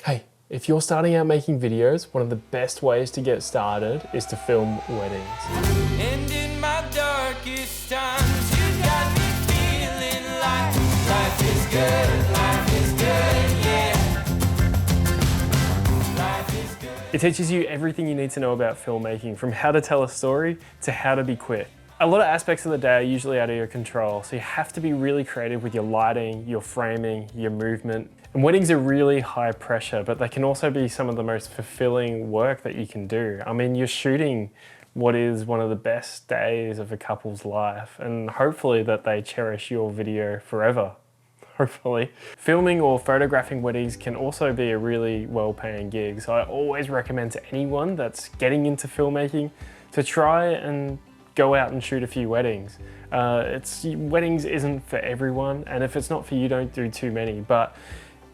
Hey, if you're starting out making videos, one of the best ways to get started is to film weddings. And in my darkest times, you got me feeling like life is good, yeah. Life is good. It teaches you everything you need to know about filmmaking, from how to tell a story to how to be quick. A lot of aspects of the day are usually out of your control, so you have to be really creative with your lighting, your framing, your movement. And weddings are really high pressure, but they can also be some of the most fulfilling work that you can do. I mean, you're shooting what is one of the best days of a couple's life, and hopefully that they cherish your video forever. Hopefully. Filming or photographing weddings can also be a really well-paying gig, so I always recommend to anyone that's getting into filmmaking to try and go out and shoot a few weddings. Weddings isn't for everyone, and if it's not for you, don't do too many, but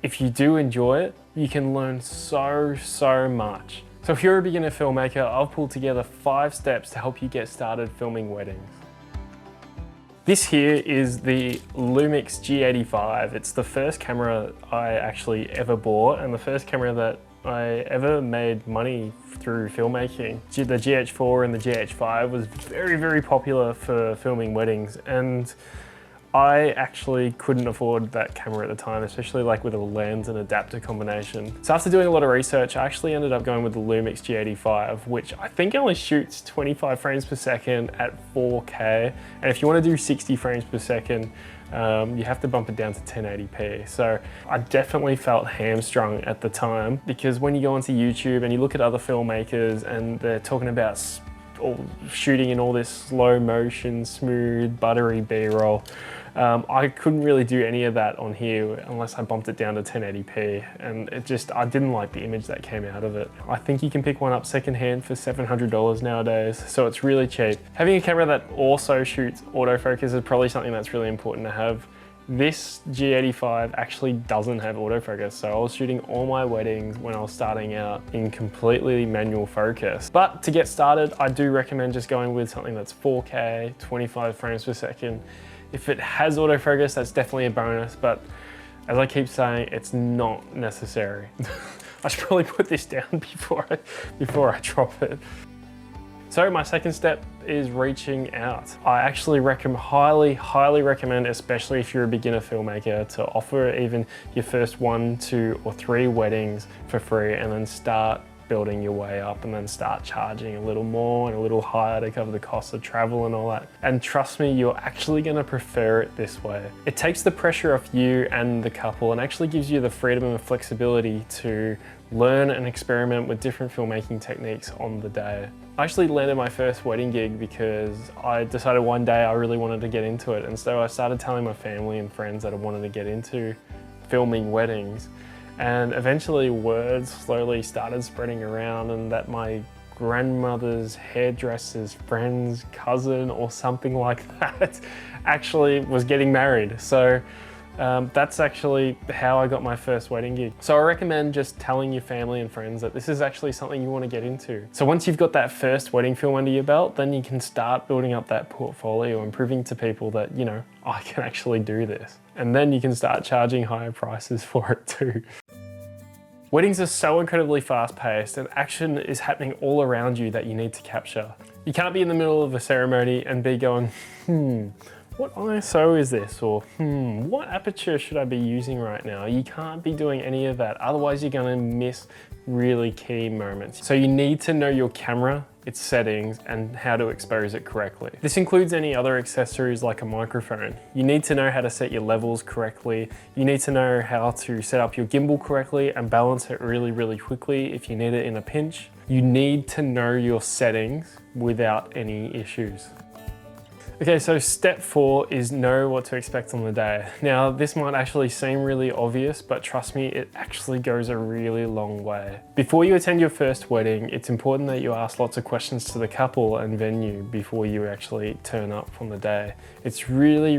if you do enjoy it, you can learn so much. So if you're a beginner filmmaker, I've pulled together 5 steps to help you get started filming weddings. This here is the Lumix G85. It's the first camera I actually ever bought and the first camera that I ever made money through filmmaking. The GH4 and the GH5 was very popular for filming weddings, and I actually couldn't afford that camera at the time, especially like with a lens and adapter combination. So after doing a lot of research, I actually ended up going with the Lumix G85, which I think only shoots 25 frames per second at 4K. And if you want to do 60 frames per second, you have to bump it down to 1080p. So I definitely felt hamstrung at the time, because when you go onto YouTube and you look at other filmmakers and they're talking about shooting in all this slow motion, smooth, buttery B-roll, I couldn't really do any of that on here unless I bumped it down to 1080p, and I didn't like the image that came out of it. I think you can pick one up secondhand for $700 nowadays, so it's really cheap. Having a camera that also shoots autofocus is probably something that's really important to have. This G85 actually doesn't have autofocus, so I was shooting all my weddings when I was starting out in completely manual focus. But to get started, I do recommend just going with something that's 4K, 25 frames per second. If it has autofocus, that's definitely a bonus, but as I keep saying, it's not necessary. I should probably put this down before I drop it. So my second step is reaching out. I actually highly recommend, especially if you're a beginner filmmaker, to offer even your first 1, 2, or 3 weddings for free, and then start building your way up, and then start charging a little more and a little higher to cover the cost of travel and all that. And trust me, you're actually gonna prefer it this way. It takes the pressure off you and the couple and actually gives you the freedom and flexibility to learn and experiment with different filmmaking techniques on the day. I actually landed my first wedding gig because I decided one day I really wanted to get into it, and so I started telling my family and friends that I wanted to get into filming weddings. And eventually word slowly started spreading around, and that my grandmother's hairdresser's friend's cousin or something like that actually was getting married. So that's actually how I got my first wedding gig. So I recommend just telling your family and friends that this is actually something you want to get into. So once you've got that first wedding film under your belt, then you can start building up that portfolio and proving to people that, you know, I can actually do this. And then you can start charging higher prices for it too. Weddings are so incredibly fast-paced, and action is happening all around you that you need to capture. You can't be in the middle of a ceremony and be going, what ISO is this? Or, what aperture should I be using right now? You can't be doing any of that, otherwise you're gonna miss really key moments. So you need to know your camera, its settings, and how to expose it correctly. This includes any other accessories like a microphone. You need to know how to set your levels correctly. You need to know how to set up your gimbal correctly and balance it really quickly if you need it in a pinch. You need to know your settings without any issues. Okay, so step 4 is know what to expect on the day. Now, this might actually seem really obvious, but trust me, it actually goes a really long way. Before you attend your first wedding, it's important that you ask lots of questions to the couple and venue before you actually turn up on the day. It's really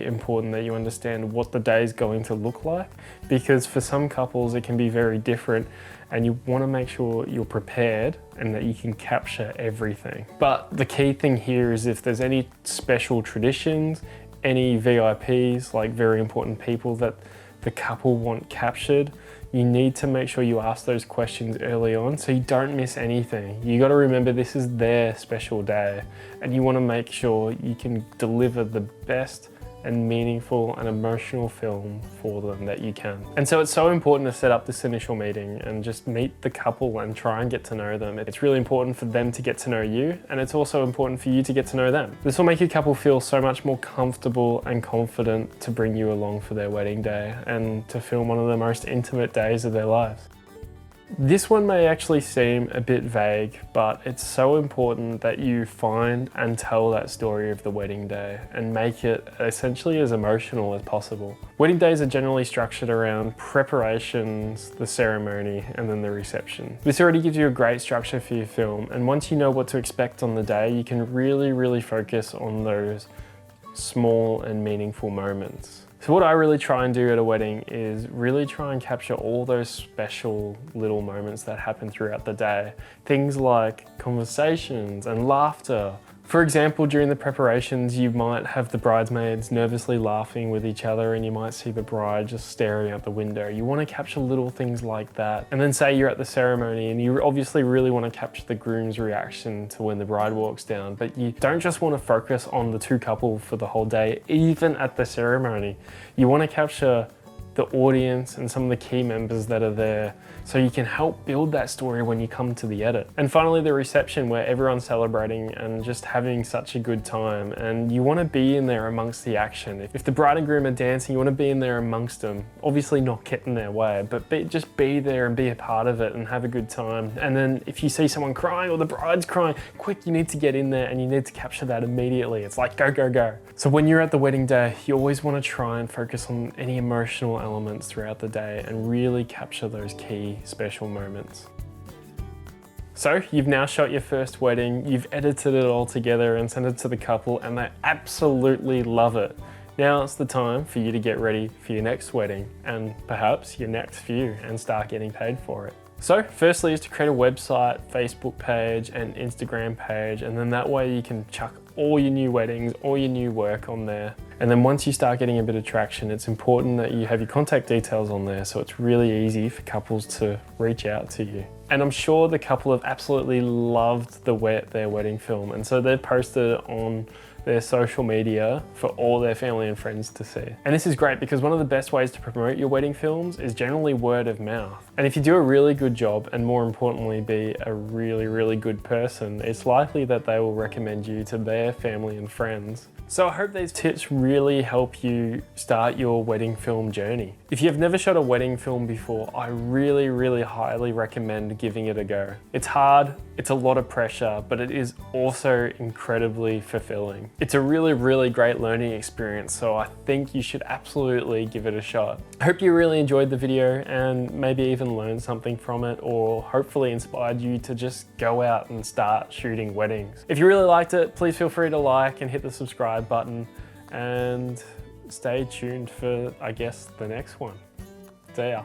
important that you understand what the day is going to look like, because for some couples it can be very different, and you want to make sure you're prepared and that you can capture everything. But the key thing here is if there's any special traditions, any VIPs, like very important people that the couple want captured, you need to make sure you ask those questions early on so you don't miss anything. You got to remember this is their special day, and you want to make sure you can deliver the best and meaningful and emotional film for them that you can. And so it's so important to set up this initial meeting and just meet the couple and try and get to know them. It's really important for them to get to know you, and it's also important for you to get to know them. This will make your couple feel so much more comfortable and confident to bring you along for their wedding day and to film one of the most intimate days of their lives. This one may actually seem a bit vague, but it's so important that you find and tell that story of the wedding day and make it essentially as emotional as possible. Wedding days are generally structured around preparations, the ceremony, and then the reception. This already gives you a great structure for your film, and once you know what to expect on the day, you can really focus on those small and meaningful moments. So what I really try and do at a wedding is really try and capture all those special little moments that happen throughout the day. Things like conversations and laughter. For example, during the preparations, you might have the bridesmaids nervously laughing with each other, and you might see the bride just staring out the window. You want to capture little things like that. And then say you're at the ceremony and you obviously really want to capture the groom's reaction to when the bride walks down, but you don't just want to focus on the two couple for the whole day, even at the ceremony. You want to capture the audience and some of the key members that are there, so you can help build that story when you come to the edit. And finally, the reception, where everyone's celebrating and just having such a good time, and you want to be in there amongst the action. If the bride and groom are dancing, you want to be in there amongst them, obviously not get in their way, but just be there and be a part of it and have a good time. And then if you see someone crying or the bride's crying, quick, you need to get in there and you need to capture that immediately. It's like go. So when you're at the wedding day, you always want to try and focus on any emotional elements throughout the day and really capture those key special moments. So you've now shot your first wedding, you've edited it all together and sent it to the couple, and they absolutely love it. Now it's the time for you to get ready for your next wedding and perhaps your next few and start getting paid for it. So firstly is to create a website, Facebook page and Instagram page, and then that way you can chuck all your new weddings, all your new work on there. And then once you start getting a bit of traction, it's important that you have your contact details on there so it's really easy for couples to reach out to you. And I'm sure the couple have absolutely loved their wedding film, and so they've posted it on their social media for all their family and friends to see. And this is great because one of the best ways to promote your wedding films is generally word of mouth. And if you do a really good job, and more importantly be a really good person, it's likely that they will recommend you to their family and friends. So I hope these tips really help you start your wedding film journey. If you've never shot a wedding film before, I really highly recommend giving it a go. It's hard, it's a lot of pressure, but it is also incredibly fulfilling. It's a really great learning experience, so I think you should absolutely give it a shot. I hope you really enjoyed the video and maybe even learned something from it, or hopefully inspired you to just go out and start shooting weddings. If you really liked it, please feel free to like and hit the subscribe button, and stay tuned for, I guess, the next one. See ya.